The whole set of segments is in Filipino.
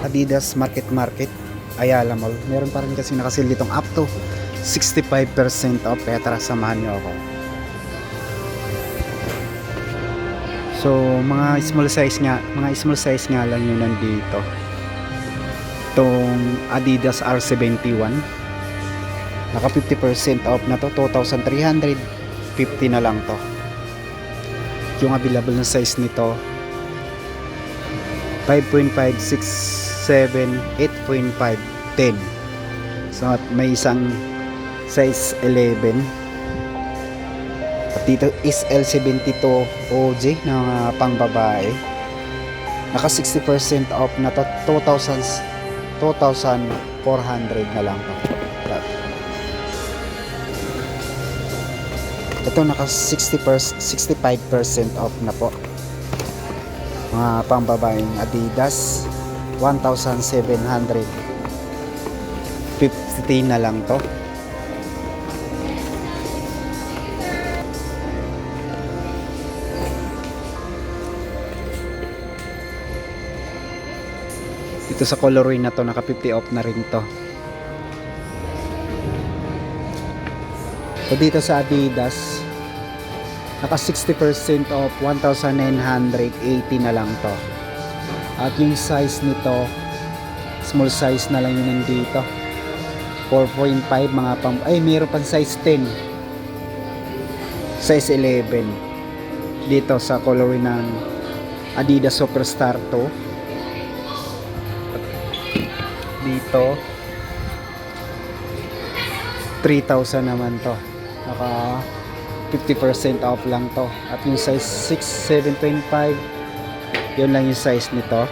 Adidas Market Ayala Mall. Meron pa rin kasi nakasil ditong up to 65% off, kaya tara samahan nyo ako. So mga small size nga lang yun nandito. Itong Adidas R71 naka 50% off na to, 2,350 na lang to. Yung available na size nito 5.5, 6, 7, 8.5, 10. So at may isang size 11. At dito is L72 OG na pang babae. Naka 60% off na to, 2,400 na lang to. Ito naka 65% off na po. Mga pangbabaeng Adidas 1,750 na lang to. Dito sa colorway na to naka 50 off na rin to. So dito sa Adidas naka 60% off, 1,980 na lang to. At yung size nito small size na lang yun nandito, 4.5 mga mayroon pang size 10, size 11 dito sa colorway ng Adidas Superstar to. Dito 3,000 naman to, naka 50% off lang to. At yung size 6, 7.5 yun lang yung size nito.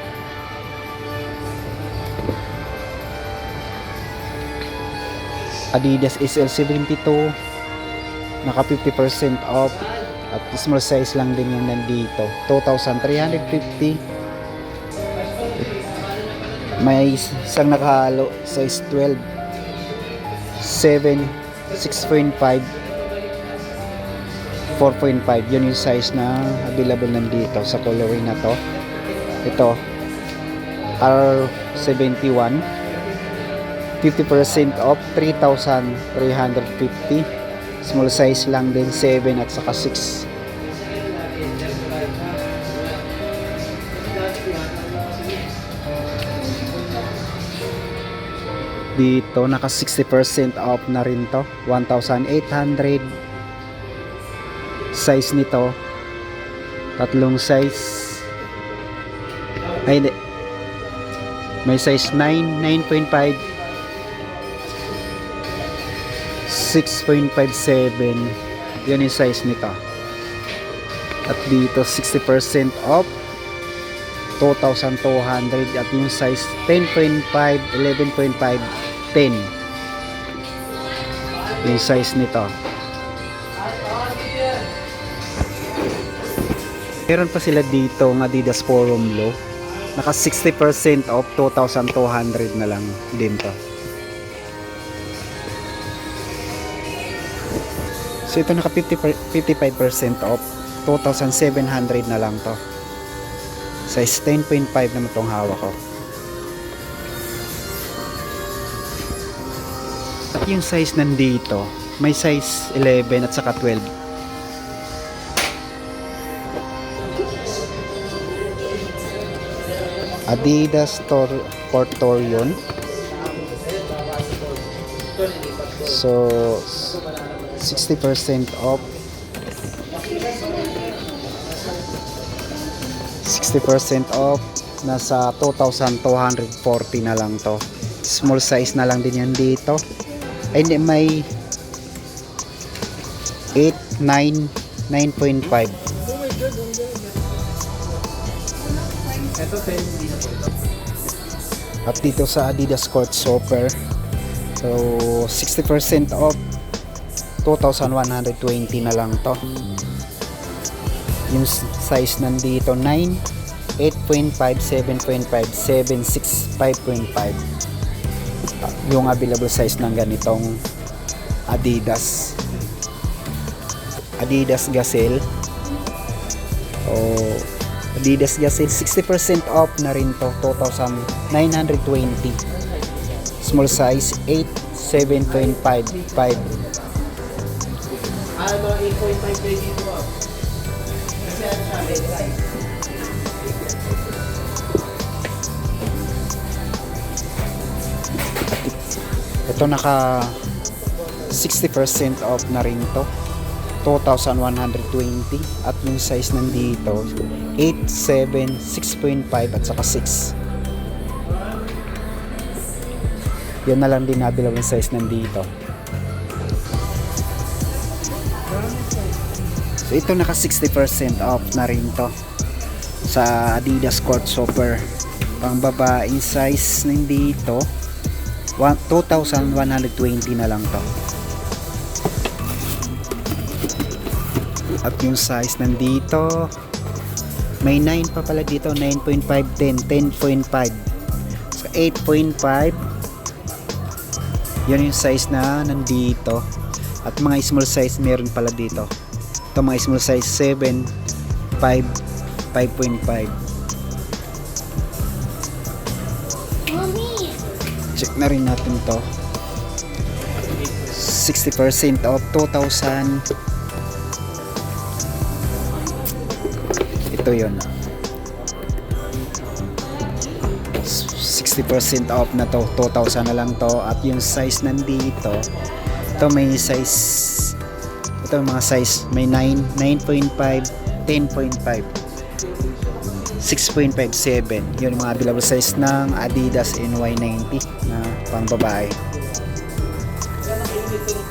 Adidas SL72 naka 50% off at small size lang din yung nandito, 2,350. May isang nakahalo size 12, 7, 6.5, 4.5. Yun yung size na available nandito sa colorway na to. Ito R71 50% off, 3,350. Small size lang din, 7 at saka 6. Dito naka 60% off na rin to, 1,800. Size nito tatlong size, may size 9, 9.5, 6.57. yun yung size nito. At dito 60% off, 2,200. at yung size 10.5, 11.5, 10 yung size nito. Meron pa sila dito ng Adidas Forum Low, naka 60% off, 2,200 na lang din to. So ito naka 55% off, 2,700 na lang to. Size 10.5 naman itong hawak ko. At yung size nandito, may size 11 at saka 12. Adidas Portorion. So 60% off, 60% off, nasa 2,240 na lang to. Small size na lang din yan dito. Ay hindi, may 8, 9, 9.5. At dito sa Adidas Court Shopper, so 60% off, 2,120 na lang to. Yung size nandito 9, 8.5, 7.5, 7, 6, 5.5. Yung available size ng ganitong Adidas Gazelle o Adidas Gazelle, 60% off na rin to, 2,920. Small size, 8, 7.5, 5. Ano, 8.5 kayo dito ah. Kasi ano siya, red size. Ito naka 60% off na rin to, 2,120. At yung size nandito, 8, 7, 6.5 at saka 6. Yan na lang din nabilaw yung size nandito. So ito naka 60% off na rin to sa Adidas Court Super. Pang babaeng size nandito, 2,120 na lang to. At yung size nandito, may 9 pa pala dito, 9.5, 10, 10.5. So 8.5, yun yung size na nandito. At mga small size meron pala dito. Ito mga small size, 7, 5, 5.5. Check na rin natin to. 60% off, 2,000. Ito yun, 60% off na to, 2,000 na lang to. At yung size nandito, ito may size, ito yung mga size, may 9, 9.5, 10.5, 6.5, 7. Yun yung mga available size ng Adidas NY90 na pang babae. Kaya nakikita